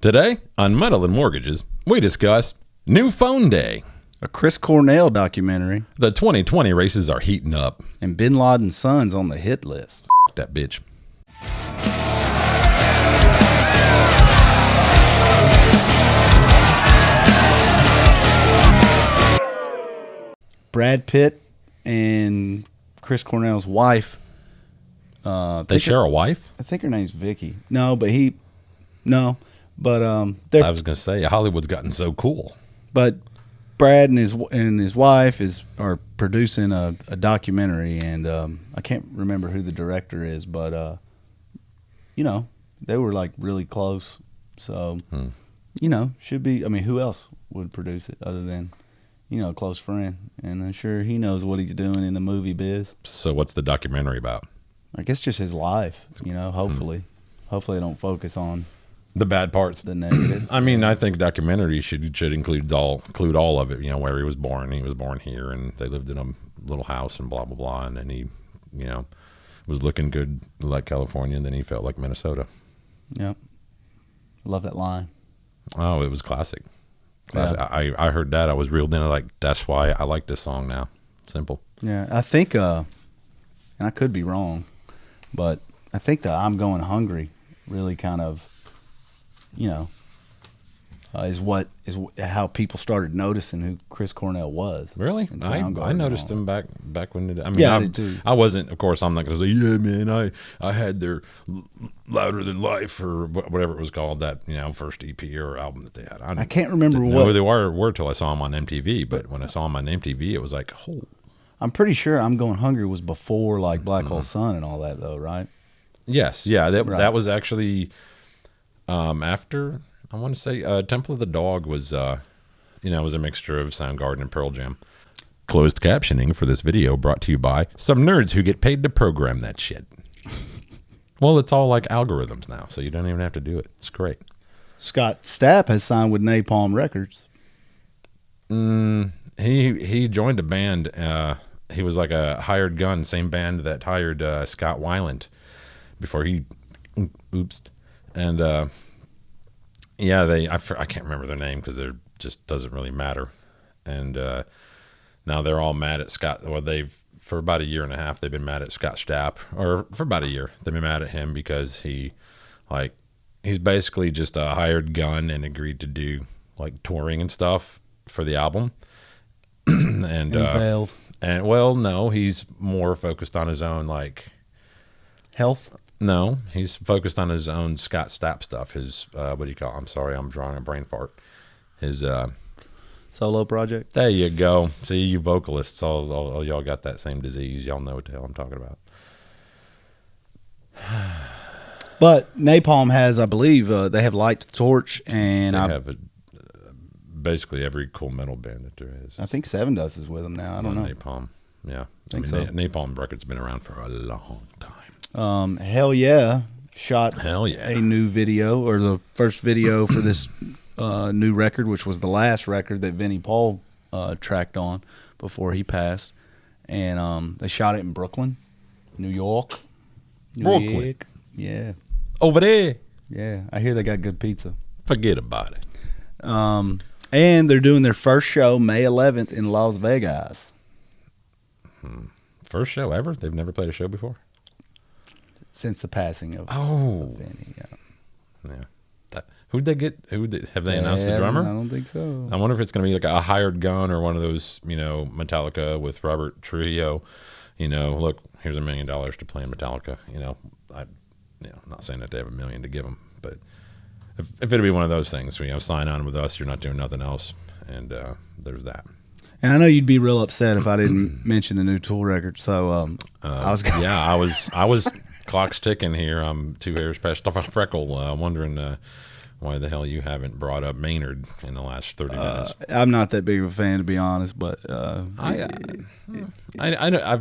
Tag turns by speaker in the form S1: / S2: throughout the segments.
S1: Today, on Metal and Mortgages, we discuss New Phone Day.
S2: A Chris Cornell documentary.
S1: The 2020 races are heating up.
S2: And Bin Laden's son's on the hit list.
S1: F that bitch.
S2: Brad Pitt and Chris Cornell's wife.
S1: They share a wife?
S2: I think her name's Vicky. No, but I
S1: was going to say, Hollywood's gotten so cool.
S2: But Brad and his wife are producing a documentary, and I can't remember who the director is, but they were like really close. So should be. I mean, who else would produce it other than a close friend? And I'm sure he knows what he's doing in the movie biz.
S1: So what's the documentary about?
S2: I guess just his life. Hopefully they don't focus on
S1: the bad parts,
S2: the negative.
S1: I mean, I think documentary should include all of it. Where he was born. He was born here, and they lived in a little house, and blah blah blah. And then he, was looking good like California, and then he felt like Minnesota.
S2: Yep, love that line.
S1: Oh, it was classic.
S2: Yeah.
S1: I heard that. I was reeled in. Like, that's why I like this song now. Simple.
S2: Yeah, I think, and I could be wrong, but I think that "I'm Going Hungry" really kind of, is how people started noticing who Chris Cornell was.
S1: Really?
S2: So
S1: I noticed him back when I
S2: did too.
S1: I wasn't, of course, I'm not going to say, yeah, man, I had their Louder Than Life or whatever it was called, that, first EP or album that they had.
S2: I can't remember
S1: didn't know who they were till I saw them on MTV, but when I saw them on MTV, it was like, oh.
S2: I'm pretty sure "I'm Going Hungry" was before like Black Hole Sun and all that, though, right?
S1: Yes, yeah, that was actually after. I want to say Temple of the Dog was, was a mixture of Soundgarden and Pearl Jam. Closed captioning for this video brought to you by some nerds who get paid to program that shit. Well, it's all like algorithms now, so you don't even have to do it. It's great.
S2: Scott Stapp has signed with Napalm Records.
S1: He joined a band. He was like a hired gun, same band that hired Scott Weiland before he oopsed. And I can't remember their name because they're just doesn't really matter. And now they're all mad at Scott. Well, for about a year and a half they've been mad at Scott Stapp, or for about a year they've been mad at him because he's basically just a hired gun and agreed to do like touring and stuff for the album. and
S2: he bailed.
S1: And well, no, he's more focused on his own
S2: Health.
S1: No, he's focused on his own Scott Stapp stuff. His what do you call it? I'm sorry, I'm drawing a brain fart. His
S2: solo project.
S1: There you go. See, you vocalists, all y'all got that same disease. Y'all know what the hell I'm talking about.
S2: But Napalm has, I believe, they have Light the Torch, and
S1: they have basically every cool metal band that there is.
S2: I think Seven Dust is with them now. I don't know.
S1: Napalm, yeah.
S2: I think so.
S1: Napalm Records been around for a long time.
S2: Hellyeah shot a new video, or the first video for this new record, which was the last record that Vinnie Paul tracked on before he passed. And they shot it in Brooklyn, New York.
S1: Brooklyn?
S2: Yeah.
S1: Over there?
S2: Yeah. I hear they got good pizza.
S1: Forget about it.
S2: And they're doing their first show May 11th in Las Vegas.
S1: First show ever? They've never played a show before?
S2: Since the passing of Vinny,
S1: yeah. Who'd they get? Have they announced the drummer?
S2: I don't think so.
S1: I wonder if it's going to be like a hired gun or one of those, Metallica with Robert Trujillo. Look, here's $1 million to play in Metallica. I'm not saying that they have $1 million to give them, but if it'd be one of those things, sign on with us, you're not doing nothing else, and there's that.
S2: And I know you'd be real upset if I didn't mention the new Tool record. So
S1: I was clock's ticking here. I'm 2 hairs past a freckle. Wondering why the hell you haven't brought up Maynard in the last 30 minutes.
S2: I'm not that big of a fan, to be honest, but
S1: I've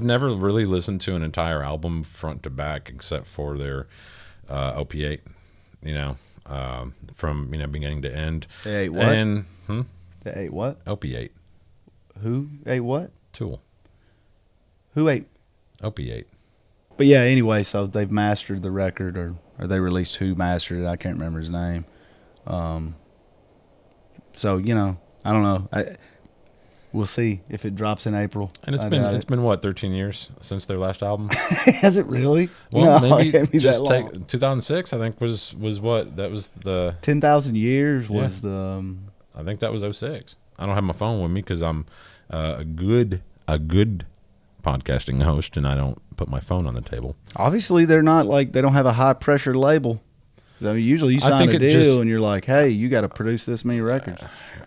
S1: never really listened to an entire album front to back except for their Opiate. From beginning to end.
S2: They ate what?
S1: And
S2: They ate what?
S1: Opiate.
S2: Who ate what?
S1: Tool.
S2: Who ate?
S1: Opiate.
S2: But yeah, anyway, so they've mastered the record, or they released who mastered it. I can't remember his name. So I don't know. We'll see if it drops in April.
S1: And it's been what, 13 years since their last album?
S2: Has it really?
S1: Well,
S2: no,
S1: maybe
S2: it can't be
S1: just
S2: that long.
S1: take 2006. I think was what that was the
S2: 10,000 years was the.
S1: I think that was 06. I don't have my phone with me because I'm a good podcasting host, and I don't put my phone on the table.
S2: Obviously, they're not they don't have a high pressure label. I mean, usually you sign a deal and you're like, hey, you got to produce this many records.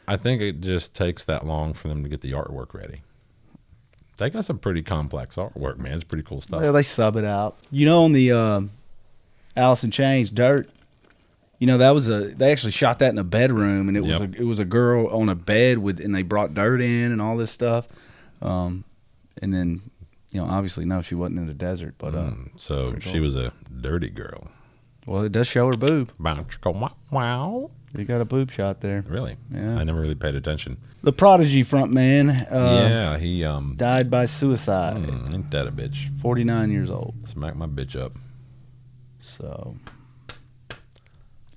S1: I think it just takes that long for them to get the artwork ready. They got some pretty complex artwork, man. It's pretty cool stuff.
S2: Yeah, they sub it out. On the Alice in Chains, Dirt. That was they actually shot that in a bedroom, and it was a girl on a bed and they brought dirt in and all this stuff. And then, obviously, no, she wasn't in the desert, but
S1: so she was a dirty girl.
S2: Well, it does show her boob.
S1: Wow.
S2: You got a boob shot there.
S1: Really?
S2: Yeah.
S1: I never really paid attention.
S2: The Prodigy frontman.
S1: He
S2: died by suicide.
S1: Ain't that a bitch?
S2: 49 years old.
S1: Smack my bitch up.
S2: So,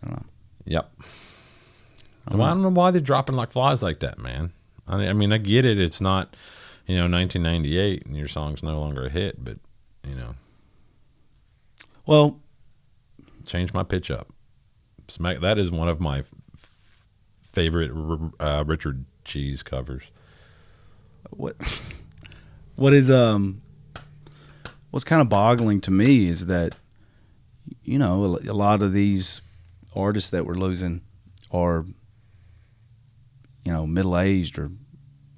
S2: I don't know.
S1: Yep. So I don't know why they're dropping like flies like that, man. I mean, I get it. It's not, 1998 and your song's no longer a hit, but,
S2: Well,
S1: change my pitch up. Smack. That is one of my favorite Richard Cheese covers.
S2: What is what's kind of boggling to me is that a lot of these artists that we're losing are middle aged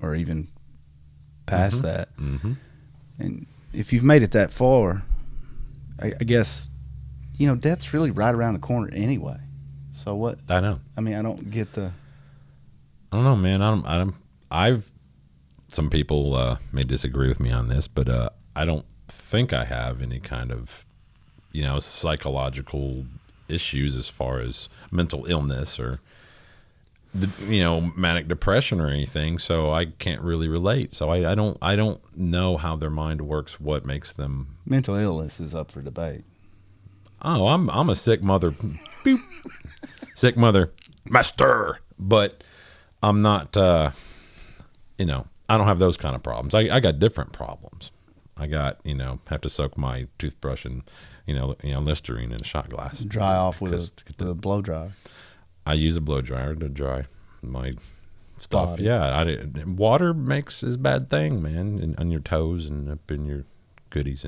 S2: or even past that.
S1: Mm-hmm.
S2: And if you've made it that far, I guess death's really right around the corner anyway. So what?
S1: I know.
S2: I mean, I don't get the.
S1: I don't know, man. I've some people may disagree with me on this, but I don't think I have any kind of psychological issues as far as mental illness or manic depression or anything. So I can't really relate. So I don't know how their mind works. What makes them
S2: mental illness is up for debate.
S1: Oh, I'm a sick mother. Boop. Sick mother, master. But I'm not, I don't have those kind of problems. I got different problems. I got, have to soak my toothbrush and, Listerine in a shot glass.
S2: Dry off with a blow dryer.
S1: I use a blow dryer to dry my stuff.
S2: Body.
S1: Yeah, water makes is a bad thing, man, on your toes and up in your goodies.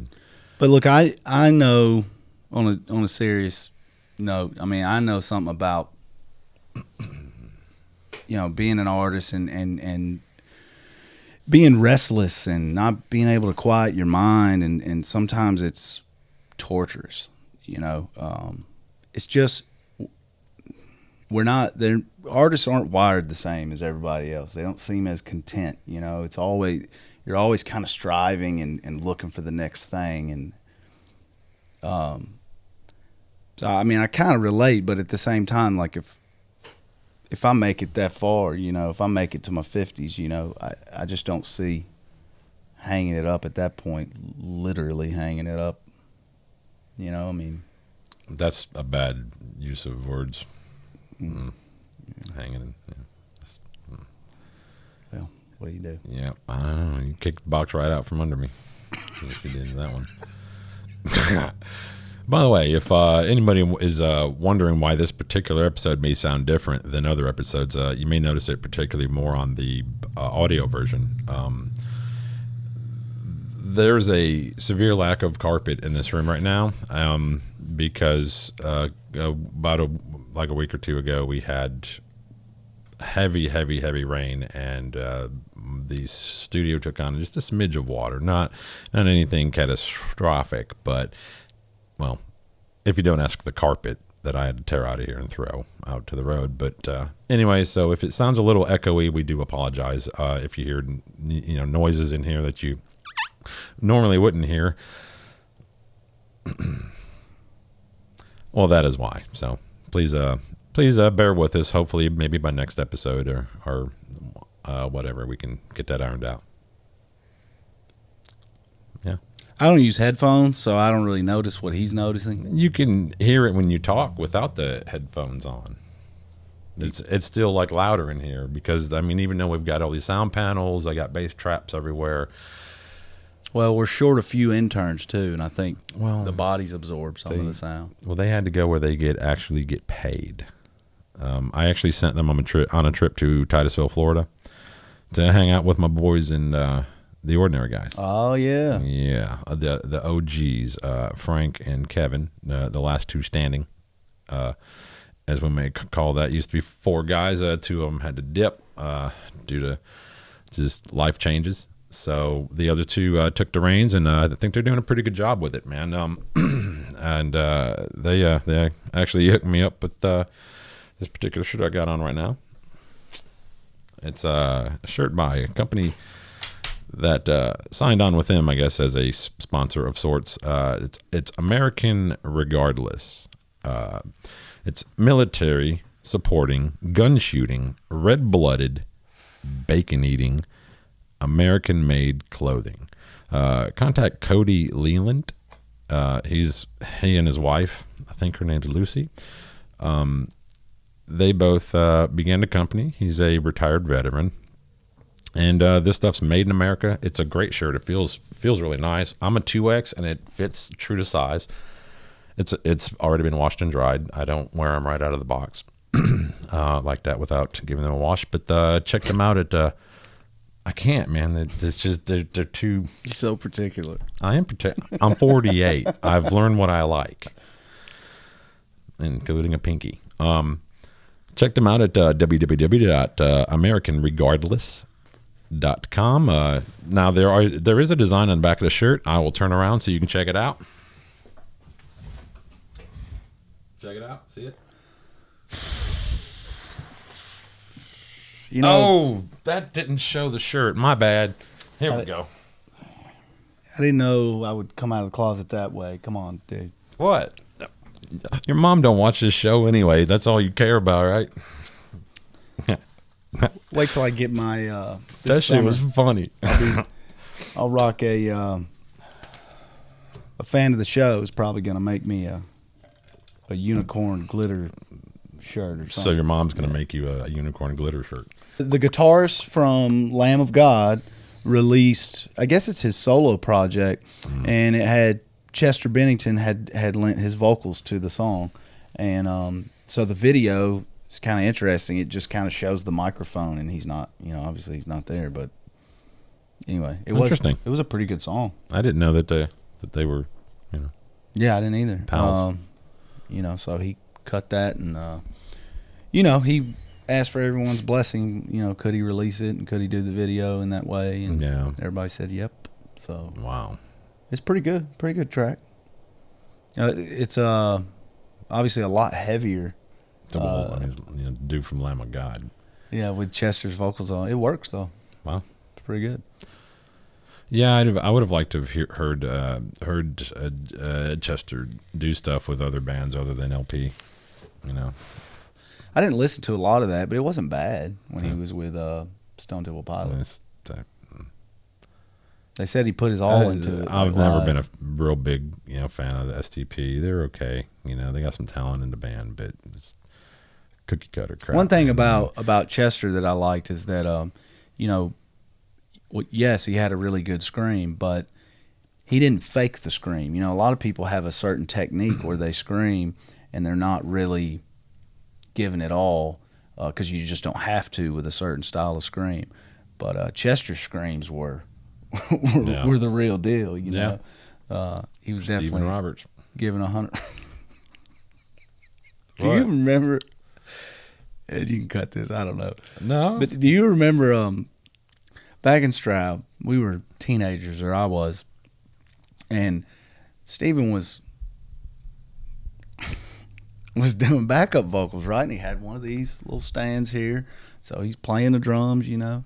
S2: But look, I know on a serious note. I mean, I know something about being an artist and being restless and not being able to quiet your mind, and sometimes it's torturous. It's just artists aren't wired the same as everybody else. They don't seem as content. It's always you're always kind of striving and looking for the next thing, and so I mean I kind of relate, but at the same time, like if I make it that far, if I make it to my 50s, I just don't see hanging it up at that point, literally hanging it up. I mean,
S1: that's a bad use of words. Hanging.
S2: Well, what do you do?
S1: Yeah, I don't know. You kicked the box right out from under me. If you did that one. By the way, if anybody is wondering why this particular episode may sound different than other episodes, you may notice it particularly more on the audio version. There's a severe lack of carpet in this room right now because about a week or two ago we had heavy rain, and the studio took on just a smidge of water. Not anything catastrophic, but well, if you don't ask the carpet that I had to tear out of here and throw out to the road. But anyway, so if it sounds a little echoey, we do apologize. If you hear noises in here that you normally wouldn't hear, well, that is why. So please bear with us. Hopefully, maybe by next episode or whatever, we can get that ironed out. Yeah.
S2: I don't use headphones, so I don't really notice what he's noticing.
S1: You can hear it when you talk without the headphones on. It's still like louder in here because I mean, even though we've got all these sound panels, I got bass traps everywhere.
S2: Well, we're short a few interns too, and I think the bodies absorb some of the sound.
S1: Well, they had to go where they actually get paid. I actually sent them on a trip to Titusville, Florida, to hang out with my boys and the Ordinary Guys.
S2: Oh yeah,
S1: yeah, the OGs, Frank and Kevin, the last two standing, as we may call that. Used to be four guys. Two of them had to dip due to just life changes. So the other two took the reins, and I think they're doing a pretty good job with it, man. And they actually hooked me up with this particular shirt I got on right now. It's a shirt by a company that signed on with them, I guess, as a sponsor of sorts. It's American Regardless. It's military supporting, gun shooting, red-blooded, bacon-eating, American-made clothing. Contact Cody Leland. He and his wife, I think her name's Lucy. They both began the company. He's a retired veteran, and this stuff's made in America. It's a great shirt. It feels really nice. I'm a 2X, and it fits true to size. It's already been washed and dried. I don't wear them right out of the box like that without giving them a wash. But check them out at. I can't, man. It's just they're too.
S2: You're so particular.
S1: I am I'm 48. I've learned what I like, including a pinky. Check them out at www.americanregardless.com. Now there is a design on the back of the shirt. I will turn around so you can check it out. Check it out. See it?
S2: You know,
S1: oh, that didn't show the shirt. My bad. Here we go.
S2: I didn't know I would come out of the closet that way. Come on, dude.
S1: What? Your mom don't watch this show anyway. That's all you care about, right?
S2: Wait till I get my.
S1: That shit was funny.
S2: I'll rock a fan of the show is probably gonna make me a unicorn glitter shirt or something.
S1: So your mom's gonna make you a unicorn glitter shirt.
S2: The guitarist from Lamb of God released, I guess it's his solo project, and it had Chesterbennington had lent his vocals to the song, and so the video is kind of interesting. It just kind of shows the microphone, and he's not, obviously he's not there, but anyway, it was interesting. It was a pretty good song.
S1: I didn't know that they were,
S2: Yeah, I didn't either.
S1: Pals.
S2: So he cut that, and he asked for everyone's blessing. Could he release it, and could he do the video in that way? And everybody said yep. So
S1: wow. It's
S2: pretty good track. It's obviously a lot heavier.
S1: Dude from Lamb of God.
S2: Yeah, with Chester's vocals on, it works though.
S1: Wow,
S2: it's pretty good.
S1: Yeah, I would have liked to have heard Chester do stuff with other bands other than LP.
S2: I didn't listen to a lot of that, but it wasn't bad when he was with Stone Temple Pilots. They said he put his all into it.
S1: I've never been a real big, fan of the STP. They're okay. They got some talent in the band, but it's cookie cutter crap.
S2: One thing about Chester that I liked is that, yes, he had a really good scream, but he didn't fake the scream. A lot of people have a certain technique where they scream and they're not really giving it all because you just don't have to with a certain style of scream. But Chester's screams were the real deal, He was
S1: Stephen
S2: definitely
S1: Roberts
S2: giving 100. Do you remember? And you can cut this. I don't know.
S1: No.
S2: But do you remember? Back in Stroud, we were teenagers, or I was, and Stephen was doing backup vocals, right? And he had one of these little stands here, so he's playing the drums, And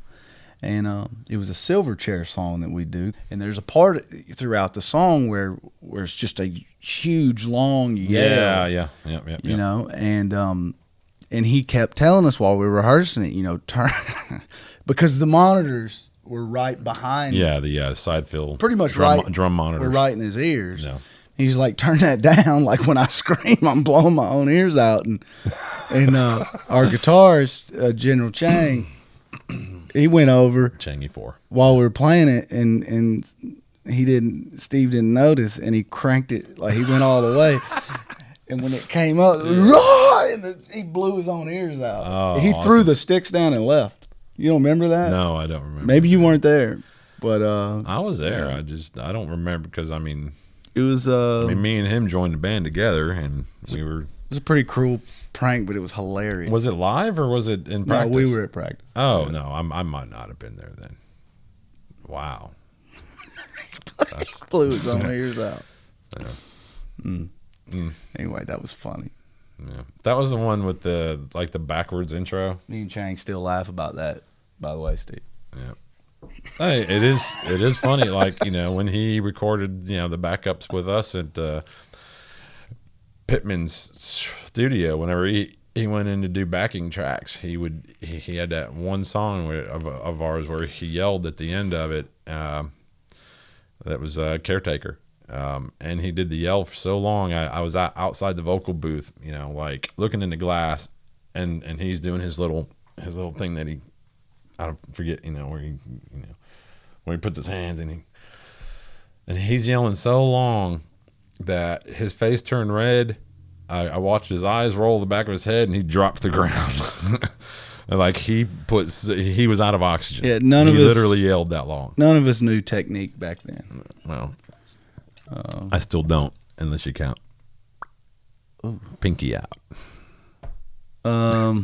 S2: it was a Silverchair song that we do, and there's a part throughout the song where it's just a huge long yell.
S1: Yeah.
S2: And he kept telling us while we were rehearsing it, turn because the monitors were right behind.
S1: Yeah, the side fill.
S2: Pretty much
S1: drum monitor.
S2: We're right in his ears.
S1: Yeah.
S2: He's like, turn that down. Like when I scream, I'm blowing my own ears out. And our guitarist, General Chang, he went over
S1: Changy 4
S2: while we were playing it, and Steve didn't notice, and he cranked it, like he went all the way. And when it came up, he blew his own ears out.
S1: Oh,
S2: he threw the sticks down and left. You don't remember that?
S1: No, I don't remember.
S2: Maybe you weren't there, but
S1: I was there.
S2: Yeah.
S1: I don't remember because
S2: It was.
S1: me and him joined the band together, and we were.
S2: It was a pretty cruel prank, but it was hilarious.
S1: Was it live or was it in practice?
S2: No, we were at practice.
S1: Oh no, I might not have been there then. Wow.
S2: He blew his own ears out.
S1: Yeah.
S2: Anyway, that was funny.
S1: Yeah, that was the one with the backwards intro.
S2: Me and Chang still laugh about that. By the way, Steve.
S1: Yeah. Hey, it is funny. Like, when he recorded, the backups with us at Pittman's studio. Whenever he went in to do backing tracks, he had that one song of ours where he yelled at the end of it. That was Caretaker. And he did the yell for so long. I was outside the vocal booth, like looking in the glass, and he's doing his little thing that I forget, where he puts his hands and he's yelling so long that his face turned red. I watched his eyes roll the back of his head, and he dropped to the ground. Like he was out of oxygen.
S2: Yeah,
S1: he literally yelled that long.
S2: None of us knew technique back then.
S1: Well, I still don't, unless you count.
S2: Ooh.
S1: Pinky out.
S2: I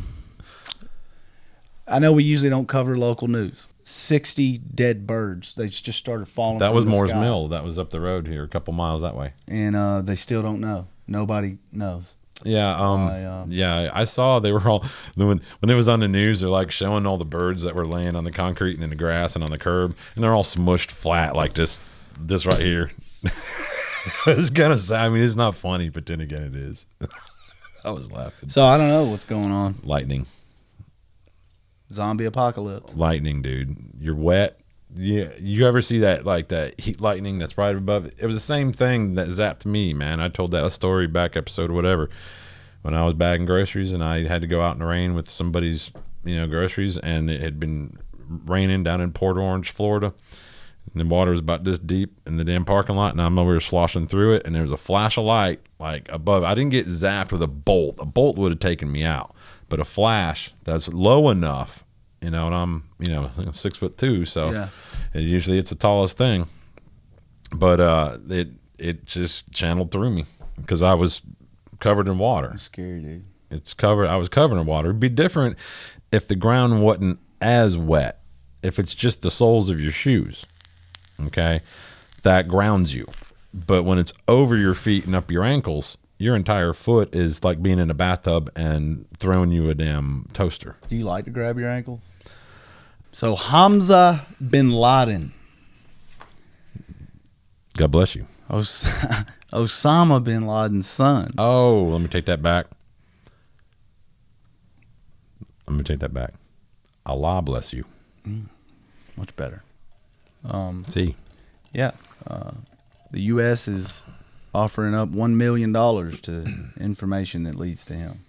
S2: know we usually don't cover local news. 60 dead birds. They just started falling.
S1: That
S2: from
S1: was
S2: the
S1: Moore's
S2: sky.
S1: Mill. That was up the road here, a couple miles that way.
S2: And they still don't know. Nobody knows.
S1: Yeah, yeah. I saw they were all when it was on the news. They're like showing all the birds that were laying on the concrete and in the grass and on the curb, and they're all smushed flat like this right here. It's kind of sad. I mean, it's not funny, but then again, it is. I was laughing.
S2: So I don't know what's going on.
S1: Lightning,
S2: zombie apocalypse.
S1: Lightning, dude. You're wet. Yeah, you ever see that heat lightning that's right above it? It was the same thing that zapped me, man. I told that story back episode or whatever when I was bagging groceries and I had to go out in the rain with somebody's groceries, and it had been raining down in Port Orange, Florida, and the water was about this deep in the damn parking lot, and I'm over here sloshing through it, and there was a flash of light like above. I didn't get zapped with a bolt. A bolt would have taken me out, but a flash that's low enough. And I'm 6'2", so
S2: yeah.
S1: Usually it's the tallest thing. But it just channeled through me because I was covered in water.
S2: That's scary, dude.
S1: I was covered in water. It'd be different if the ground wasn't as wet. If it's just the soles of your shoes, okay, that grounds you. But when it's over your feet and up your ankles, your entire foot is like being in a bathtub and throwing you a damn toaster.
S2: Do you like to grab your ankle? So Hamza Bin Laden.
S1: God bless you.
S2: Osama Bin Laden's son.
S1: Oh, let me take that back. Allah bless you.
S2: Much better.
S1: See?
S2: Yeah. The U.S. is offering up $1 million to information that leads to him.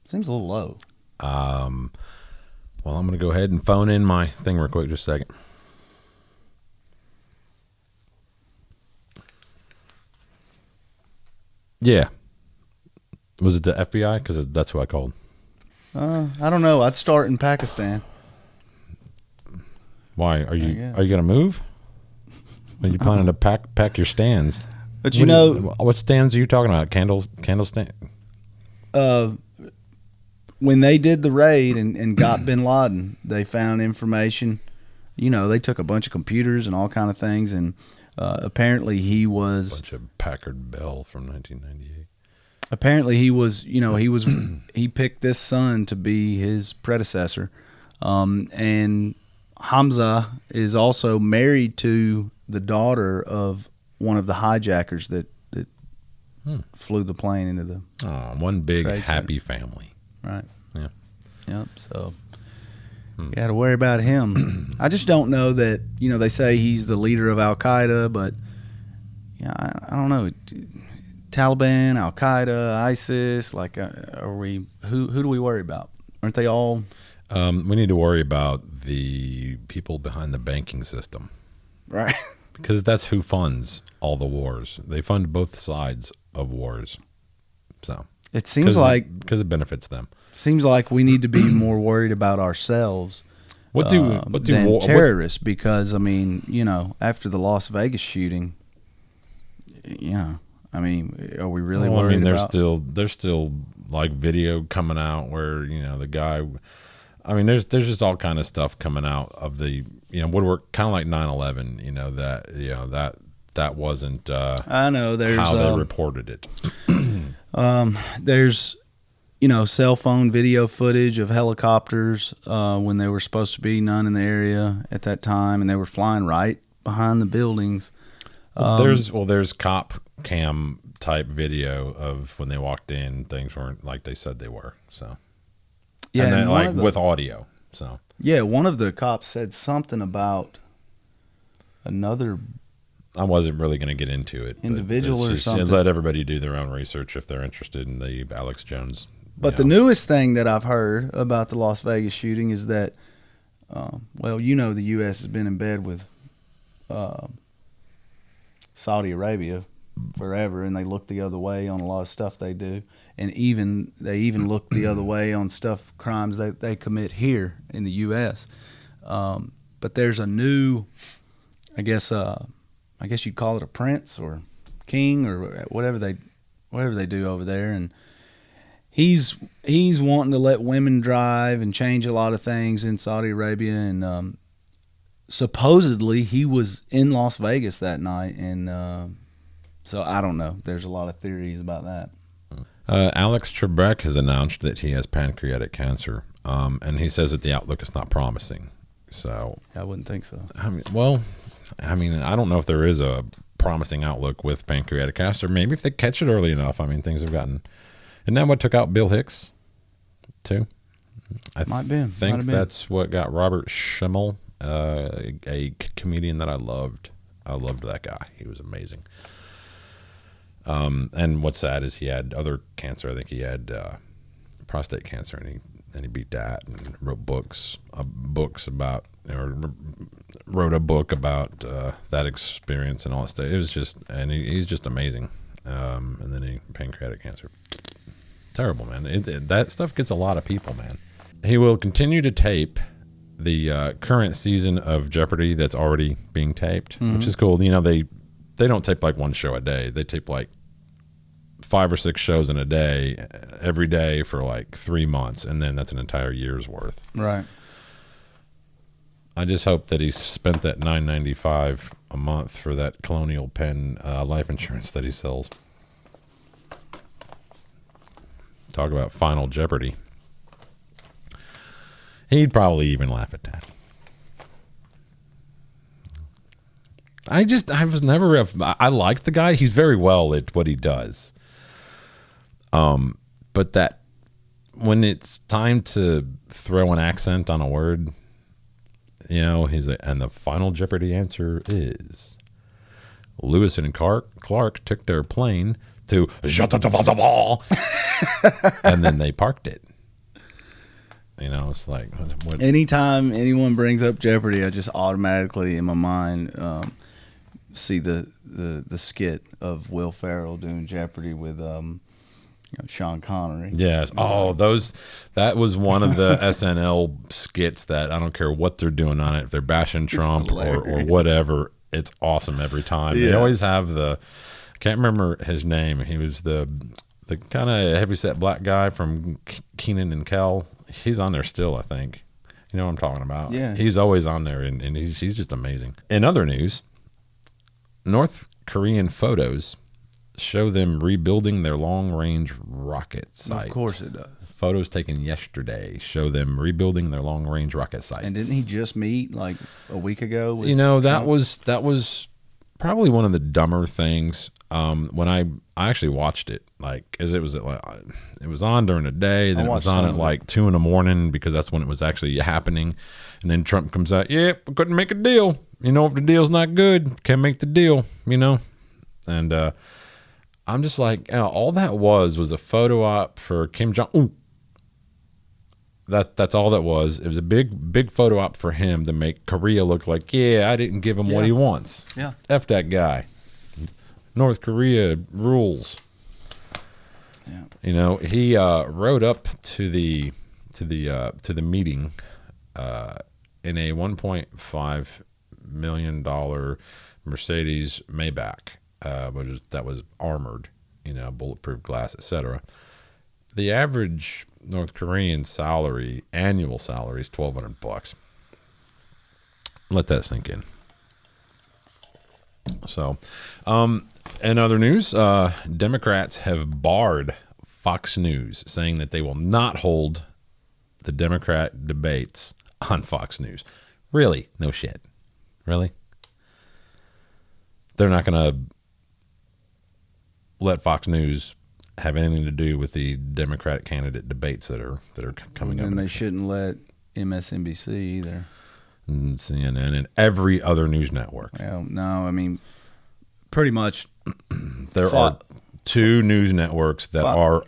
S2: Seems a little low.
S1: Well, I'm going to go ahead and phone in my thing real quick, just a second. Yeah. Was it the FBI? Because that's who I called.
S2: I don't know. I'd start in Pakistan.
S1: Why? Are you going to move? Are you planning to pack your stands?
S2: But
S1: what stands are you talking about? Candle stand?
S2: When they did the raid and got Bin Laden, they found information. They took a bunch of computers and all kind of things, and apparently he was
S1: a bunch of Packard Bell from 1998.
S2: Apparently he picked this son to be his predecessor, and Hamza is also married to the daughter of one of the hijackers that flew the plane into the
S1: one big happy
S2: center.
S1: family.
S2: Right.
S1: Yeah.
S2: Yep. So you got to worry about him. I just don't know that, they say he's the leader of Al Qaeda, but, yeah, I don't know. Taliban, Al Qaeda, ISIS. Like, are we? Who do we worry about? Aren't they all?
S1: We need to worry about the people behind the banking system,
S2: Right.
S1: because that's who funds all the wars. They fund both sides of wars. So
S2: It seems like
S1: because it benefits them.
S2: Seems like we need to be more worried about ourselves than terrorists, because I mean, you know, after the Las Vegas shooting, I mean, are we really worried? I mean,
S1: there's still like video coming out where, you know, the guy. I mean, there's just all kind of stuff coming out of the, you know, woodwork, kind of like 9/11. You know, that wasn't.
S2: I know there's
S1: how they reported it.
S2: There's, you know, cell phone video footage of helicopters when there were supposed to be none in the area at that time, and they were flying right behind the buildings.
S1: There's cop cam type video of when they walked in, things weren't like they said they were. So
S2: yeah,
S1: and then, like with audio. So
S2: yeah, one of the cops said something about another.
S1: I wasn't really going to get into it.
S2: Individual or something.
S1: Let everybody do their own research if they're interested in the Alex Jones.
S2: But the newest thing that I've heard about the Las Vegas shooting is that, well, you know, the U.S. has been in bed with Saudi Arabia forever, and they look the other way on a lot of stuff they do, and they even look the other way on crimes that they commit here in the U.S. But there's a new, I guess you'd call it a prince or king or whatever they do over there, and he's wanting to let women drive and change a lot of things in Saudi Arabia, and supposedly he was in Las Vegas that night, and so I don't know. There's a lot of theories about that.
S1: Alex Trebek has announced that he has pancreatic cancer, and he says that the outlook is not promising. So
S2: I wouldn't think so.
S1: I mean, I don't know if there is a promising outlook with pancreatic cancer. Maybe if they catch it early enough. I mean, things have gotten. Isn't that what took out Bill Hicks, too? I think that's what got Robert Schimmel, a comedian that I loved. I loved that guy. He was amazing. And what's sad is he had other cancer. I think he had prostate cancer, and he beat that and wrote books about, or wrote a book about that experience and all that stuff. It was just, and he's just amazing. And then he pancreatic cancer. Terrible, man. That stuff gets a lot of people, man. He will continue to tape the current season of Jeopardy that's already being taped, which is cool. You know, they don't tape like one show a day. They tape like 5 or 6 shows in a day, every day for like 3 months, and then that's an entire year's worth.
S2: Right.
S1: I just hope that he spent that $9.95 a month for that Colonial Penn life insurance that he sells. Talk about Final Jeopardy. He'd probably even laugh at that. I liked the guy. He's very well at what he does. But that when it's time to throw an accent on a word, you know, and the Final Jeopardy answer is Lewis and Clark took their plane to and then they parked it. You know, it's like
S2: anytime anyone brings up Jeopardy, I just automatically in my mind see the skit of Will Ferrell doing Jeopardy with Sean Connery.
S1: Yes. Oh, that was one of the SNL skits that I don't care what they're doing on it. If they're bashing Trump or whatever, it's awesome every time. Yeah. They always have I can't remember his name. He was the kind of heavyset black guy from Kenan and Kel. He's on there still, I think. You know what I'm talking about?
S2: Yeah.
S1: He's always on there, and he's just amazing. In other news, North Korean photos show them rebuilding their long-range rocket site.
S2: Of course it does.
S1: Photos taken yesterday show them rebuilding their long-range rocket sites.
S2: And didn't he just meet like a week ago with
S1: that was probably one of the dumber things. When I actually watched it, like, as it was on during the day, then it was on at like 2 a.m. because that's when it was actually happening. And then Trump comes out, we couldn't make a deal. You know, if the deal's not good, can't make the deal, you know. And I'm just like, all that was a photo op for Kim Jong-un. That's all that was. It was a big photo op for him to make Korea look like, I didn't give him what he wants.
S2: Yeah.
S1: F that guy. North Korea rules. Yeah. He rode up to the meeting in a $1.5 million Mercedes Maybach, that was armored, bulletproof glass, etc. The average North Korean annual salary is $1,200. Let that sink in. So, in other news, Democrats have barred Fox News, saying that they will not hold the Democrat debates on Fox News. Really? No shit. Really? They're not going to let Fox News have anything to do with the Democratic candidate debates that are coming up.
S2: And they shouldn't let MSNBC either.
S1: And CNN and every other news network.
S2: Well, no, I mean, pretty much.
S1: There are two news networks that are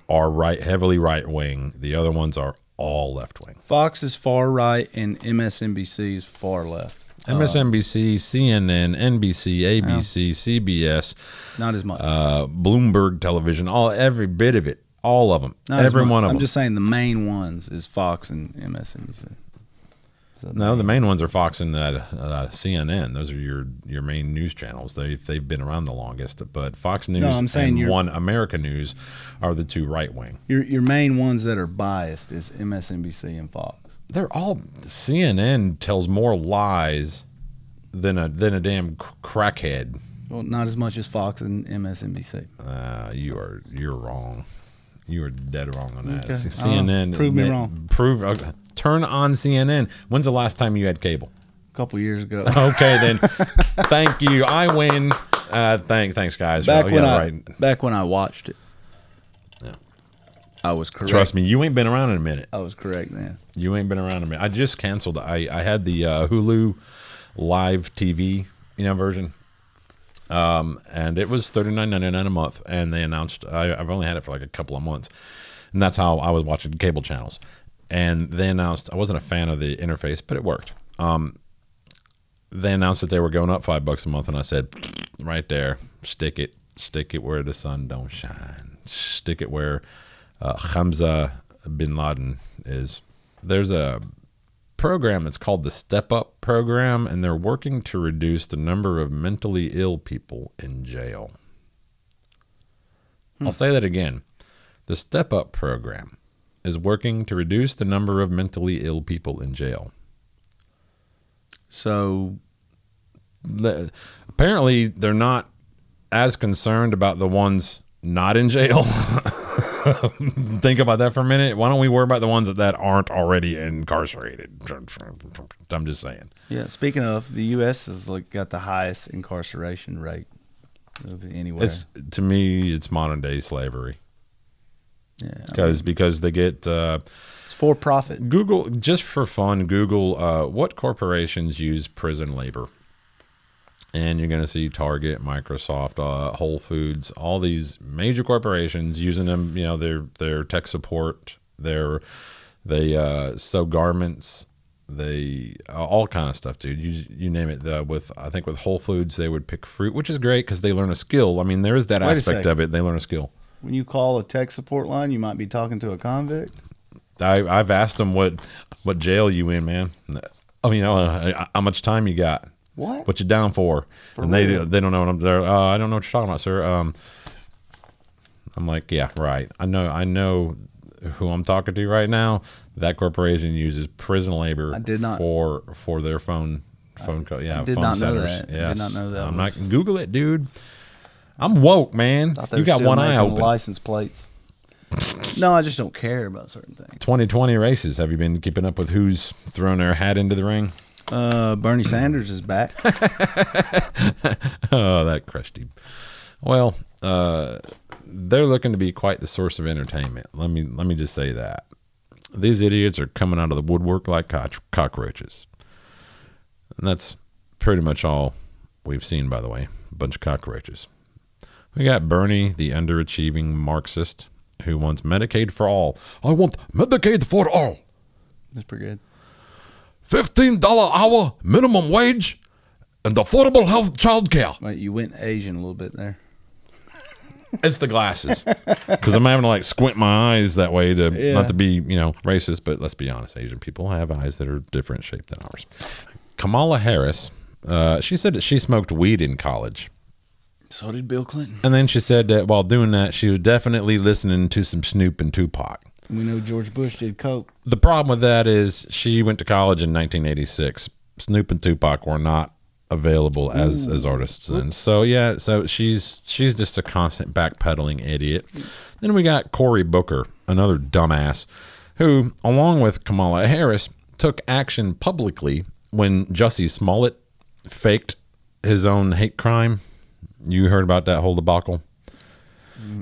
S1: heavily right wing. The other ones are all left wing.
S2: Fox is far right and MSNBC is far left.
S1: MSNBC, CNN, NBC, ABC, CBS,
S2: not as much.
S1: Bloomberg Television, every bit of it, all of them, every one of them.
S2: I'm just saying the main ones is Fox and MSNBC.
S1: No, the main ones are Fox and CNN. Those are your main news channels. They've been around the longest. But Fox News and One America News are the two right wing.
S2: Your main ones that are biased is MSNBC and Fox.
S1: They're all CNN tells more lies than a damn crackhead.
S2: Well, not as much as Fox and MSNBC.
S1: You're wrong. You are dead wrong on that.
S2: Okay.
S1: CNN.
S2: Prove me wrong.
S1: Turn on CNN. When's the last time you had cable?
S2: A couple years ago.
S1: Okay, then. Thank you. I win. Thanks, guys.
S2: Back when I watched it.
S1: Yeah.
S2: I was correct.
S1: Trust me, you ain't been around in a minute.
S2: I was correct, man.
S1: You ain't been around in a minute. I just canceled. I had the Hulu live TV version. And it was $39.99 a month, and they announced I've only had it for like a couple of months, and that's how I was watching cable channels. And they announced, I wasn't a fan of the interface, but it worked. They announced that they were going up $5 a month, and I said, right there, stick it where the sun don't shine, stick it where Hamza Bin Laden is. There's a program that's called the Step Up program, and they're working to reduce the number of mentally ill people in jail. I'll say that again. The Step Up program is working to reduce the number of mentally ill people in jail.
S2: So
S1: apparently they're not as concerned about the ones not in jail. Think about that for a minute. Why don't we worry about the ones that aren't already incarcerated? I'm just saying.
S2: Yeah. Speaking of, the U.S. has got the highest incarceration rate of anywhere.
S1: To me, it's modern day slavery.
S2: Yeah.
S1: Because they get
S2: it's for profit.
S1: Google, just for fun. Google what corporations use prison labor. And you're going to see Target, Microsoft, Whole Foods, all these major corporations using them. Their tech support, they sew garments, they all kind of stuff, dude. You name it. I think with Whole Foods, they would pick fruit, which is great because they learn a skill. I mean, there is that aspect of it. They learn a skill.
S2: When you call a tech support line, you might be talking to a convict.
S1: I've asked them what jail you in, man. How much time you got. What you down for? And they don't know what I'm there. I don't know what you're talking about, sir. I'm like, yeah, right. I know who I'm talking to right now. That corporation uses prison labor for their phone call. Yeah,
S2: I did
S1: phone
S2: not
S1: centers.
S2: know that.
S1: Yes.
S2: I did not know that.
S1: I'm not Google it, dude. I'm woke, man. You got one eye open.
S2: License plates. No, I just don't care about certain things.
S1: 2020 races. Have you been keeping up with who's throwing their hat into the ring?
S2: Bernie Sanders is back.
S1: Oh, that crusty. Well, they're looking to be quite the source of entertainment. Let me just say that. These idiots are coming out of the woodwork like cockroaches. And that's pretty much all we've seen, by the way. A bunch of cockroaches. We got Bernie, the underachieving Marxist, who wants Medicaid for all. I want Medicaid for all.
S2: That's pretty good.
S1: $15 hour minimum wage and affordable health child care.
S2: Wait, you went Asian a little bit there.
S1: It's the glasses. Because I'm having to like squint my eyes that way to not to be, racist, but let's be honest, Asian people have eyes that are different shaped than ours. Kamala Harris, she said that she smoked weed in college.
S2: So did Bill Clinton.
S1: And then she said that while doing that, she was definitely listening to some Snoop and Tupac.
S2: We know George Bush did coke.
S1: The problem with that is she went to college in 1986. Snoop and Tupac were not available as artists then. So yeah, so she's just a constant backpedaling idiot. Then we got Cory Booker, another dumbass, who, along with Kamala Harris, took action publicly when Jussie Smollett faked his own hate crime. You heard about that whole debacle?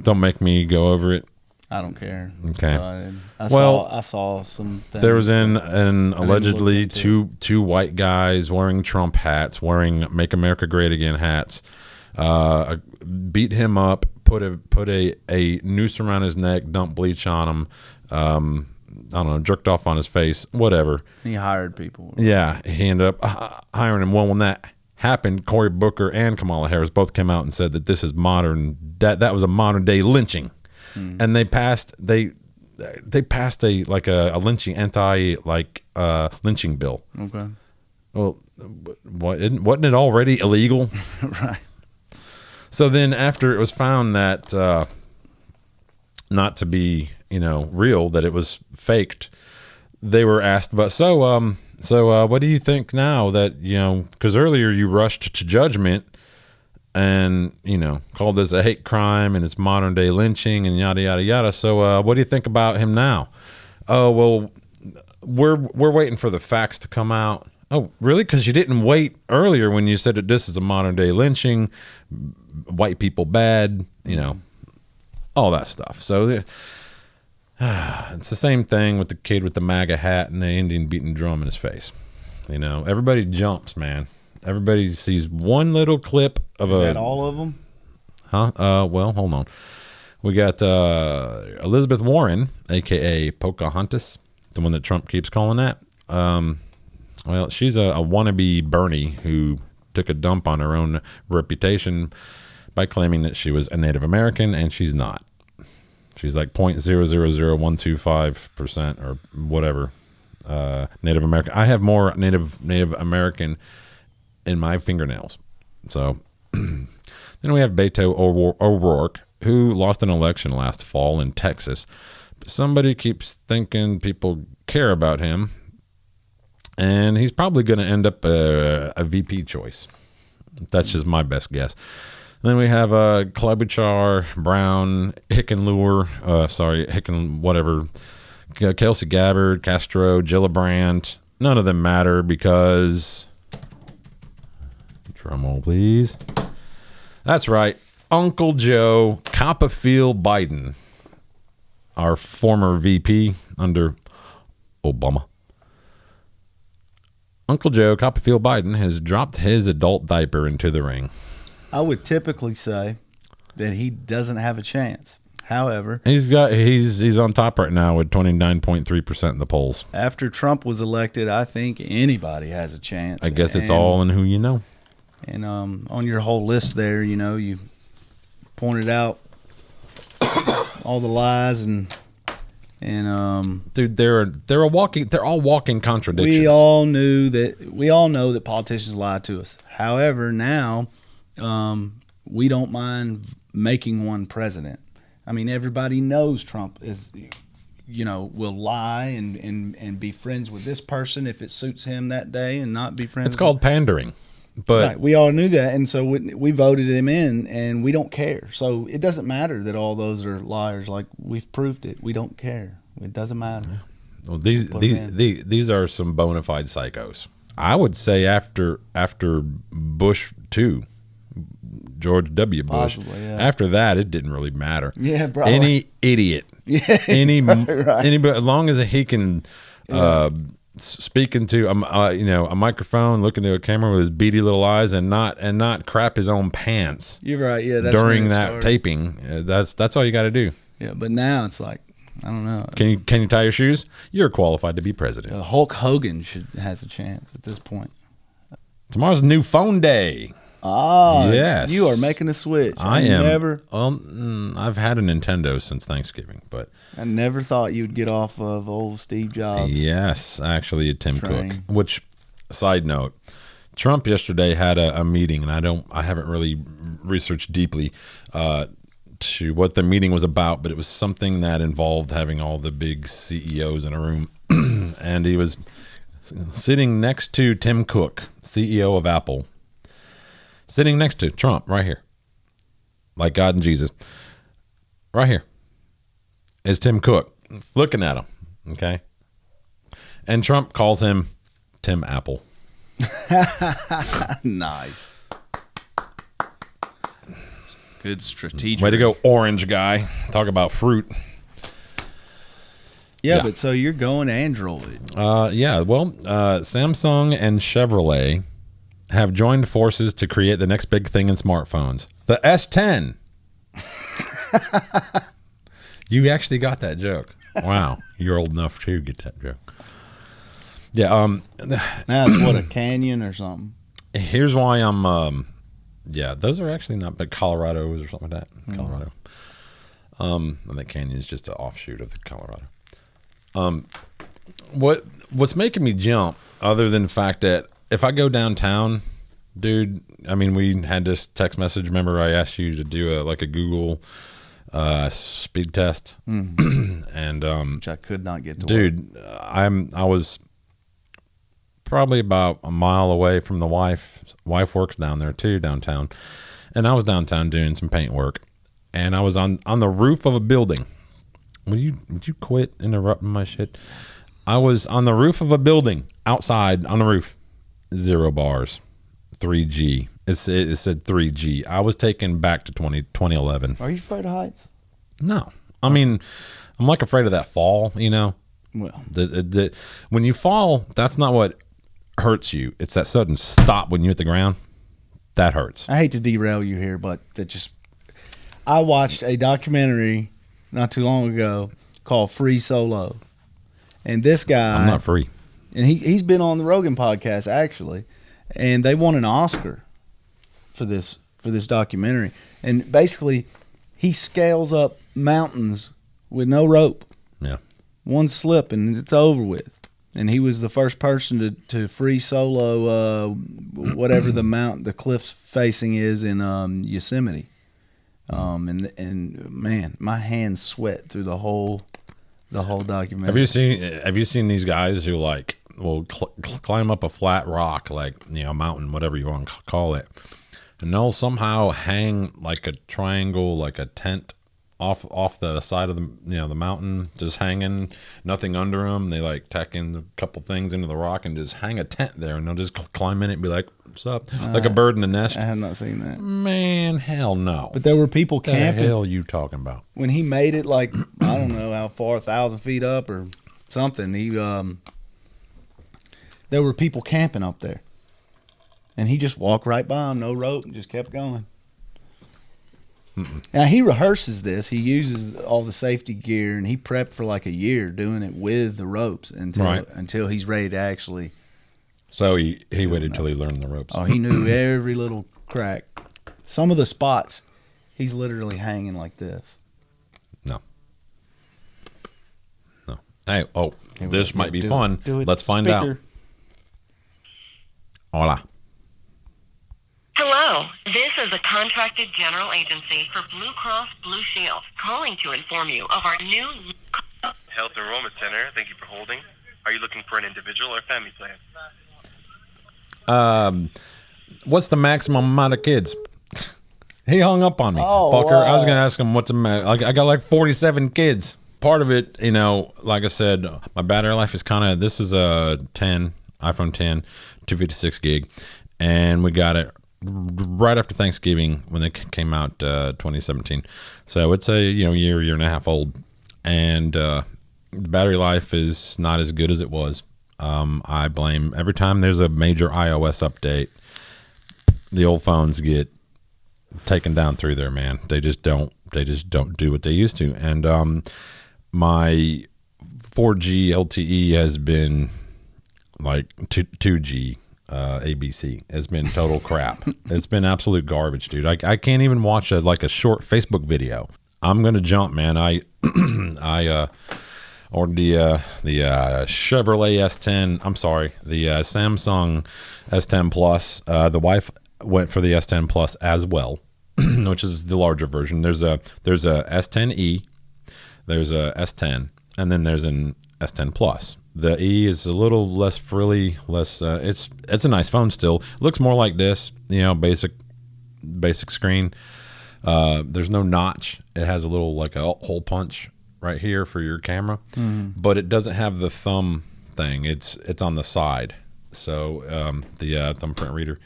S1: Don't make me go over it.
S2: I don't care.
S1: Okay.
S2: I saw some things.
S1: There was an allegedly two white guys wearing Trump hats, wearing "Make America Great Again" hats, beat him up, put a noose around his neck, dumped bleach on him. I don't know, jerked off on his face, whatever.
S2: He hired people.
S1: Yeah, he ended up hiring him. Well, when that happened, Cory Booker and Kamala Harris both came out and said that this is modern. That was a modern day lynching, and they passed a lynching lynching bill.
S2: Okay.
S1: Well, wasn't it already illegal?
S2: Right.
S1: So then, after it was found that not to be real, that it was faked, they were asked about. So what do you think now that, because earlier you rushed to judgment and, called this a hate crime and it's modern day lynching and yada, yada, yada. So what do you think about him now? Oh, well, we're waiting for the facts to come out. Oh, really? Because you didn't wait earlier when you said that this is a modern day lynching, white people bad, all that stuff. So it's the same thing with the kid with the MAGA hat and the Indian beating drum in his face. Everybody jumps, man. Everybody sees one little clip of
S2: Is that all of them?
S1: Huh? Well, hold on. We got Elizabeth Warren, a.k.a. Pocahontas, the one that Trump keeps calling that. Well, she's a wannabe Bernie who took a dump on her own reputation by claiming that she was a Native American, and she's not. She's like 0.000125% or whatever Native American. I have more Native American in my fingernails. So then we have Beto O'Rourke, who lost an election last fall in Texas. But somebody keeps thinking people care about him, and he's probably going to end up a VP choice. That's just my best guess. Then we have Klobuchar, Brown, Kelsey Gabbard, Castro, Gillibrand. None of them matter because, drum roll please. That's right, Uncle Joe Copperfield Biden, our former VP under Obama. Uncle Joe Copperfield Biden has dropped his adult diaper into the ring.
S2: I would typically say that he doesn't have a chance. However,
S1: he's on top right now with 29.3% in the polls.
S2: After Trump was elected, I think anybody has a chance.
S1: I guess it's all in who you know.
S2: And on your whole list there, you pointed out all the lies and
S1: dude, they're all walking contradictions.
S2: We all know that politicians lie to us. However, now we don't mind making one president. I mean, everybody knows Trump is, will lie and be friends with this person if it suits him that day and not be friends.
S1: It's called pandering. But
S2: right, we all knew that, and so we voted him in, and we don't care. So it doesn't matter that all those are liars. Like, we've proved it. We don't care. It doesn't matter.
S1: Well, these are some bona fide psychos. I would say after Bush 2, George W. Bush.
S2: Possibly, yeah.
S1: After that, it didn't really matter.
S2: Yeah, bro.
S1: Any idiot.
S2: Yeah,
S1: anybody, as long as he can speaking to a microphone, looking to a camera with his beady little eyes, and not crap his own pants.
S2: You're right. Yeah, that's
S1: during that taping. That's all you got to do.
S2: Yeah, but now it's like, I don't know.
S1: Can you tie your shoes? You're qualified to be president.
S2: Hulk Hogan has a chance at this point.
S1: Tomorrow's new phone day.
S2: Ah,
S1: yes.
S2: You are making a switch.
S1: I am. I've had a Nintendo since Thanksgiving, but
S2: I never thought you'd get off of old Steve Jobs.
S1: Yes, actually, Tim Cook. Which, side note, Trump yesterday had a meeting, and I haven't really researched deeply to what the meeting was about, but it was something that involved having all the big CEOs in a room, and he was sitting next to Tim Cook, CEO of Apple. Sitting next to Trump right here, like God and Jesus. Right here is Tim Cook looking at him, okay? And Trump calls him Tim Apple.
S2: Nice. Good strategic.
S1: Way to go, orange guy. Talk about fruit.
S2: Yeah, but so you're going Android.
S1: Yeah, well, Samsung and Chevrolet have joined forces to create the next big thing in smartphones, the S10. You actually got that joke. Wow, you're old enough to get that joke. Yeah.
S2: Now it's what, a Canyon or something?
S1: Here's why I'm. Yeah, those are actually not, but Colorado's or something like that. Colorado. I think Canyon is just an offshoot of the Colorado. What's making me jump, other than the fact that if I go downtown, dude, I mean, we had this text message. Remember, I asked you to do a Google speed test, and
S2: which I could not get to.
S1: Dude, I was probably about a mile away from the wife. Wife works down there too, downtown, and I was downtown doing some paint work, and I was on the roof of a building. Would you quit interrupting my shit? I was on the roof of a building outside on the roof. 0 bars, 3G. It said 3G. I was taken back to 2011.
S2: Are you afraid of heights?
S1: No. I mean, I'm like afraid of that fall, you know?
S2: Well.
S1: When you fall, that's not what hurts you. It's that sudden stop when you hit the ground. That hurts.
S2: I hate to derail you here, but I watched a documentary not too long ago called Free Solo. And this guy...
S1: I'm not free.
S2: And he's been on the Rogan podcast, actually, and they won an Oscar for this documentary. And basically, he scales up mountains with no rope.
S1: Yeah.
S2: One slip and it's over with. And he was the first person to free solo whatever the cliffs facing is in Yosemite. And man, my hands sweat through the whole documentary.
S1: Have you seen these guys who will climb up a flat rock, a mountain, whatever you want to call it, and they'll somehow hang like a triangle, like a tent off the side of the mountain, just hanging, nothing under them. They tack in a couple things into the rock and just hang a tent there, and they'll just climb in it and be like, "What's up?" Like a bird in the nest.
S2: I have not seen that.
S1: Man, hell no.
S2: But there were people camping.
S1: What the hell are you talking about?
S2: When he made it, I don't know how far, 1,000 feet up or something. There were people camping up there, and he just walked right by them, no rope, and just kept going. Now, he rehearses this. He uses all the safety gear, and he prepped for a year doing it with the ropes until he's ready to actually.
S1: So he waited till he learned the ropes.
S2: Oh, he knew every little crack. Some of the spots, he's literally hanging like this.
S1: No. Hey, this might be fun. Let's find out. Hola.
S3: Hello, this is a contracted general agency for Blue Cross Blue Shield, calling to inform you of our new
S4: Health Enrollment Center. Thank you for holding. Are you looking for an individual or family plan?
S1: What's the maximum amount of kids? He hung up on me, fucker.
S2: Wow.
S1: I was gonna ask him what's the max. I got 47 kids. Part of it, like I said, my battery life is kind of. This is a iPhone 10, 256 gig, and we got it right after Thanksgiving when it came out, 2017. So it's a year and a half old, and the battery life is not as good as it was. I blame every time there's a major iOS update, the old phones get taken down through there, man. They just don't do what they used to. And my 4G LTE has been like 2G ABC. It's been total crap. It's been absolute garbage, dude. I can't even watch a short Facebook video. I'm gonna jump, man. I ordered the Chevrolet S10. I'm sorry, the Samsung S10 Plus. The wife went for the S10 Plus as well, which is the larger version. There's a S10e, there's a S10, and then there's an S10 Plus. The E is a little less frilly, less. It's a nice phone still. It looks more like this, basic screen. There's no notch. It has a little like a hole punch right here for your camera, but it doesn't have the thumb thing. It's on the side. So the thumbprint reader.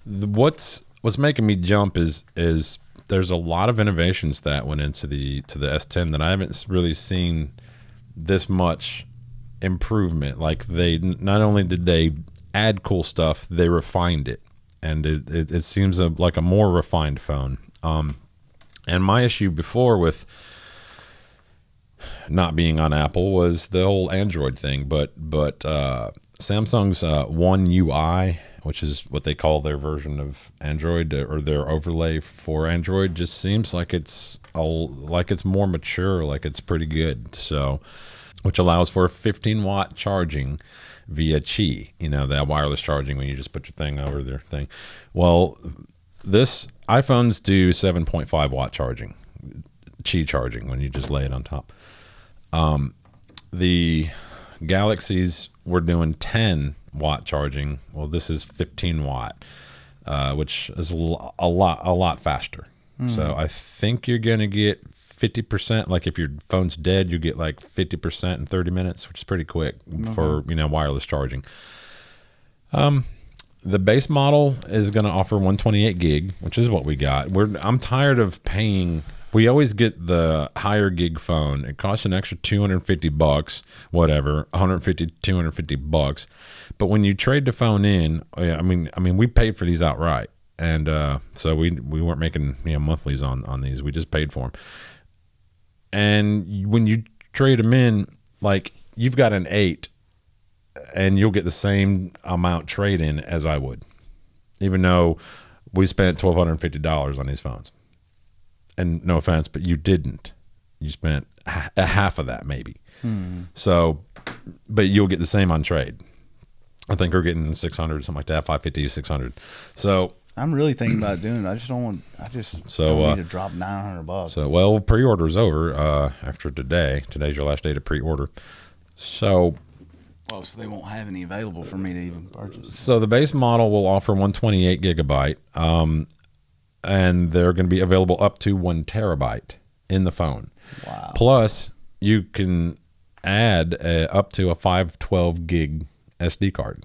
S1: What's making me jump is there's a lot of innovations that went into the S10 that I haven't really seen this much improvement. Like, they not only did they add cool stuff, they refined it, and it seems like a more refined phone. And my issue before with not being on Apple was the whole Android thing, but Samsung's One UI, which is what they call their version of Android, or their overlay for Android, just seems like it's more mature, like it's pretty good. So, which allows for 15-watt charging via Qi, that wireless charging when you just put your thing over their thing. Well, this iPhones do 7.5-watt charging, Qi charging, when you just lay it on top. The Galaxies were doing 10-watt charging. Well, this is 15-watt, which is a lot faster. So I think you're gonna get 50%. Like, if your phone's dead, you get like 50% in 30 minutes, which is pretty quick for wireless charging. The base model is going to offer 128 gig, which is what we got. I'm tired of paying. We always get the higher gig phone. It costs an extra $250, whatever, 150, $250. But when you trade the phone in, I mean, we paid for these outright, and so we weren't making monthlies on these. We just paid for them. And when you trade them in, like, you've got an 8, and you'll get the same amount trade in as I would, even though we spent $1,250 on these phones. And no offense, but you didn't. You spent half of that, maybe. So, but you'll get the same on trade. I think we're getting 600, something like that, 550 to 600. So
S2: I'm really thinking about doing it. I just don't need to drop $900.
S1: So, well, pre-order's over after today. Today's your last day to pre-order. So
S2: they won't have any available for me to even purchase.
S1: So the base model will offer 128 gigabyte, and they're going to be available up to 1 terabyte in the phone.
S2: Wow.
S1: Plus, you can add up to a 512 gig SD card.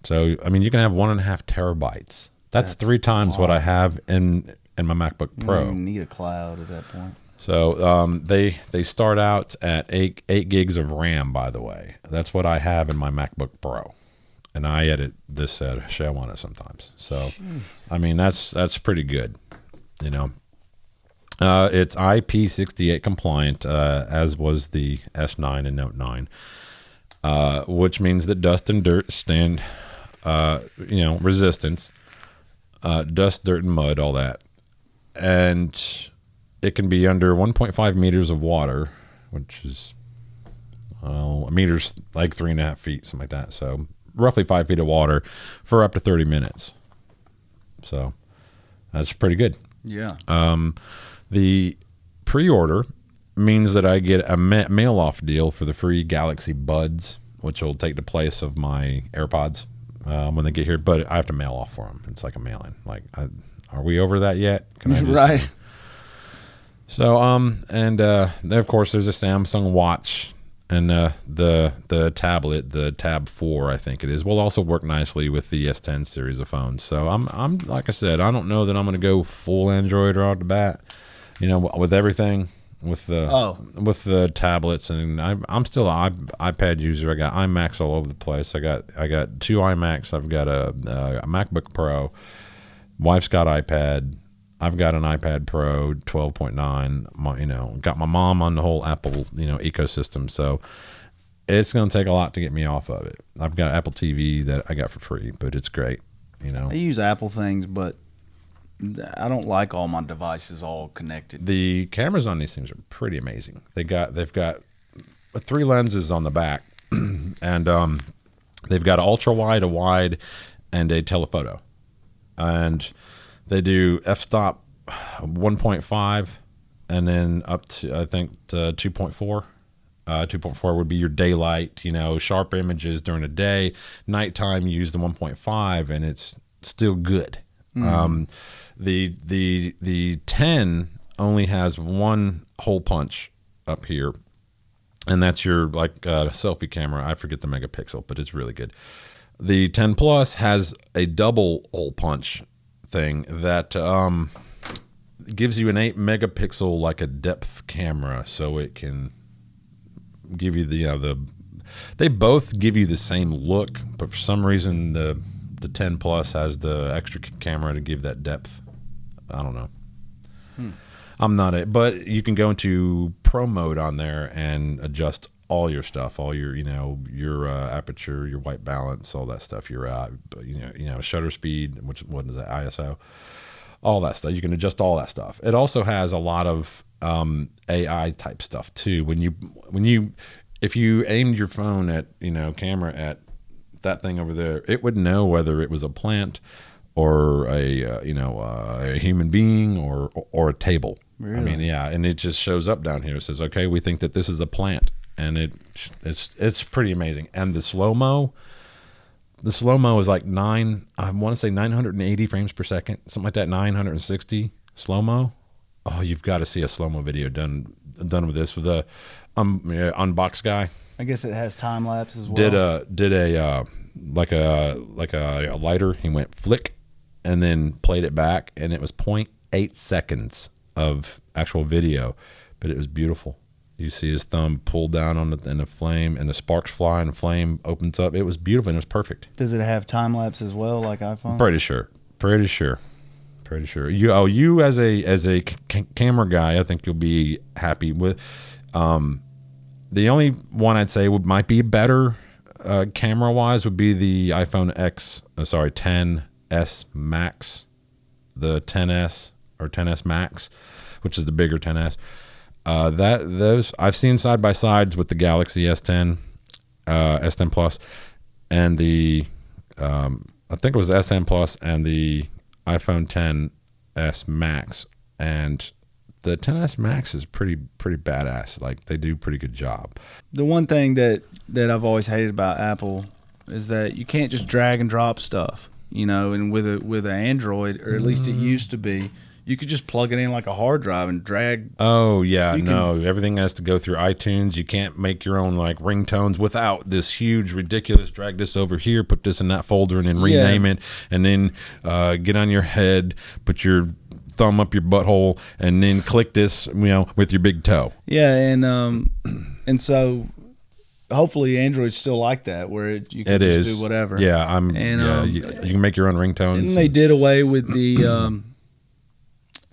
S1: So, I mean, you can have 1.5 terabytes. That's 3 times what I have in my MacBook Pro.
S2: You need a cloud at that point.
S1: So they start out at 8 gigs of RAM, by the way. That's what I have in my MacBook Pro. And I edit this show on it sometimes. So, I mean, that's pretty good, It's IP68 compliant, as was the S9 and Note 9, which means that dust and dirt stand, resistance, dust, dirt, and mud, all that. And it can be under 1.5 meters of water, which is, a meter's like 3.5 feet, something like that. So roughly 5 feet of water for up to 30 minutes. So that's pretty good.
S2: Yeah.
S1: The pre-order means that I get a mail-off deal for the free Galaxy Buds, which will take the place of my AirPods when they get here. But I have to mail off for them. It's like a mail-in. Like, are we over that yet? Can I just,
S2: right.
S1: So, and then of course there's a Samsung Watch, and the tablet, the Tab 4, I think it is, will also work nicely with the S10 series of phones. So I'm like I said, I don't know that I'm going to go full Android right off the bat, with everything. with the tablets, and I'm still an iPad user. I got iMacs all over the place. I got 2 iMacs. I've got a MacBook Pro. Wife's got iPad. I've got an iPad Pro 12.9. Got my mom on the whole Apple ecosystem. So it's going to take a lot to get me off of it. I've got Apple TV that I got for free, but it's great.
S2: I use Apple things, but I don't like all my devices all connected.
S1: The cameras on these things are pretty amazing. They've got 3 lenses on the back, and they've got ultra wide, a wide, and a telephoto, and they do f-stop 1.5, and then up to I think 2.4. 2.4 would be your daylight, sharp images during the day. Nighttime, you use the 1.5, and it's still good. The 10 only has one hole punch up here, and that's your selfie camera. I forget the megapixel, but it's really good. The 10 Plus has a double hole punch thing that gives you an 8 megapixel like a depth camera, so it can give you they both give you the same look, but for some reason the 10 Plus has the extra camera to give that depth. I don't know. I'm not it, but you can go into pro mode on there and adjust all your stuff, all your your aperture, your white balance, all that stuff. Your shutter speed, what is that, ISO, all that stuff. You can adjust all that stuff. It also has a lot of AI type stuff too. If you aimed your phone at camera at that thing over there, it would know whether it was a plant or a human being or a table.
S2: Really?
S1: I mean, yeah, and it just shows up down here. It says, okay, we think that this is a plant, and it's pretty amazing. And the slow-mo is like I want to say 980 frames per second, something like that, 960 slow-mo. Oh, you've got to see a slow-mo video done with this, with a unbox guy.
S2: I guess it has time lapse as well.
S1: Did a like a lighter. He went flick, and then played it back, and it was 0.8 seconds of actual video, but it was beautiful. You see his thumb pull down on the flame, and the sparks fly, and the flame opens up. It was beautiful, and it was perfect.
S2: Does it have time lapse as well, like iPhone?
S1: Pretty sure. You as a camera guy, I think you'll be happy with. The only one I'd say might be better camera wise would be the iPhone 10s Max, the 10s or 10s Max, which is the bigger 10s. Those I've seen side by sides with the Galaxy S10, S10 Plus, and the I think it was the S10 Plus and the iPhone 10s Max, and the 10s Max is pretty badass. Like, they do a pretty good job.
S2: The one thing that I've always hated about Apple is that you can't just drag and drop stuff, and with an Android, or at least it used to be, you could just plug it in like a hard drive and drag.
S1: Oh yeah, everything has to go through iTunes. You can't make your own like ringtones without this huge ridiculous drag this over here, put this in that folder, and then rename it, and then get on your head, put your thumb up your butthole, and then click this with your big toe.
S2: Yeah, and so hopefully Android's still like that, where you can just do whatever.
S1: Yeah, you can make your own ringtones.
S2: And they did away with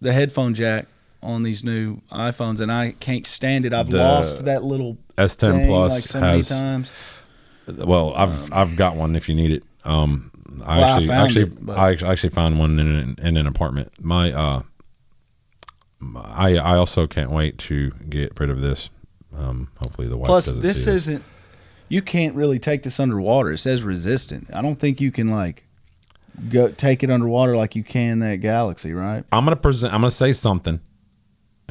S2: the headphone jack on these new iPhones, and I can't stand it. I've lost that little
S1: S10
S2: thing
S1: Plus
S2: like so many times.
S1: Well, I've got one if you need it. I actually found one in an apartment. I also can't wait to get rid of this. Hopefully the wife doesn't
S2: this
S1: see
S2: isn't. You can't really take this underwater. It says resistant. I don't think you can go take it underwater like you can that Galaxy, right?
S1: I'm gonna say something,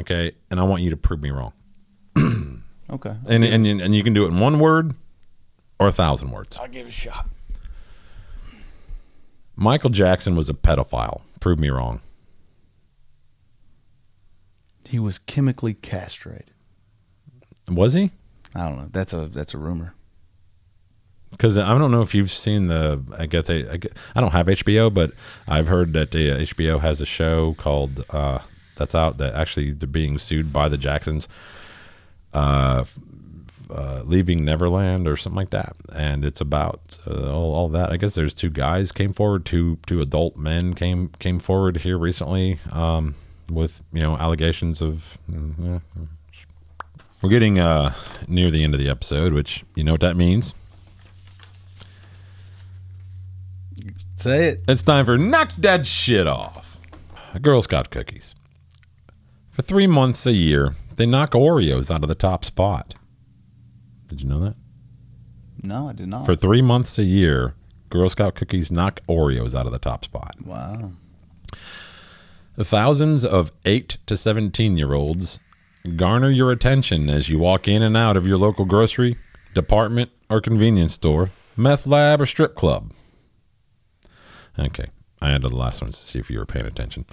S1: okay, and I want you to prove me wrong.
S2: Okay.
S1: And you can do it in one word or 1,000 words.
S2: I'll give it a shot.
S1: Michael Jackson was a pedophile. Prove me wrong.
S2: He was chemically castrated.
S1: Was he?
S2: I don't know. That's a rumor.
S1: Because I don't know if you've seen I don't have HBO, but I've heard that HBO has a show called that's out. That actually they're being sued by the Jacksons, leaving Neverland or something like that. And it's about all that. I guess there's two guys came forward, two adult men came forward here recently with allegations of. We're getting near the end of the episode, which you know what that means.
S2: Say it.
S1: It's time for Knock That Shit Off. Girl Scout cookies. For 3 months a year, they knock Oreos out of the top spot. Did you know that?
S2: No, I did not.
S1: For 3 months a year, Girl Scout cookies knock Oreos out of the top spot.
S2: Wow.
S1: The thousands of 8 to 17-year-olds garner your attention as you walk in and out of your local grocery, department, or convenience store, meth lab, or strip club. Okay, I added the last one to see if you were paying attention.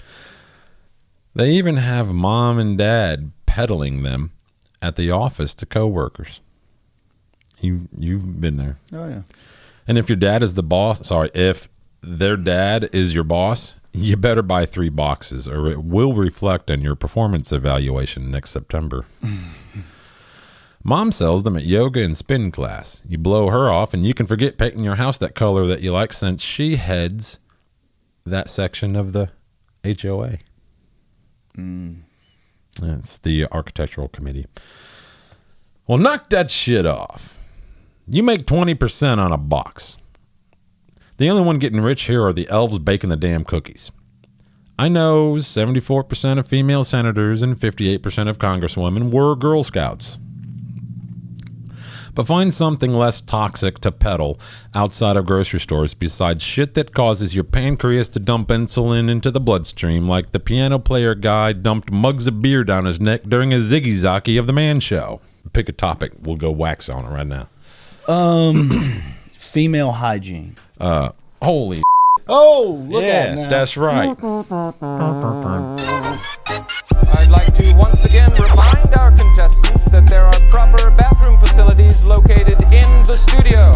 S1: They even have mom and dad peddling them at the office to coworkers. You've been there.
S2: Oh, yeah.
S1: And if your dad is the boss, if their dad is your boss, you better buy 3 boxes or it will reflect on your performance evaluation next September. Mom sells them at yoga and spin class. You blow her off and you can forget painting your house that color that you like since she heads that section of the HOA. That's the architectural committee. Well, knock that shit off. You make 20% on a box. The only one getting rich here are the elves baking the damn cookies. I know 74% of female senators and 58% of congresswomen were Girl Scouts. But find something less toxic to peddle outside of grocery stores besides shit that causes your pancreas to dump insulin into the bloodstream like the piano player guy dumped mugs of beer down his neck during a ziggy-zacky of the Man Show. Pick a topic. We'll go wax on it right now.
S2: Female hygiene.
S1: Holy
S2: Oh, look at it now.
S1: that's right.
S5: I'd like to once again remind our contestants that there are proper bathroom facilities located in the studio.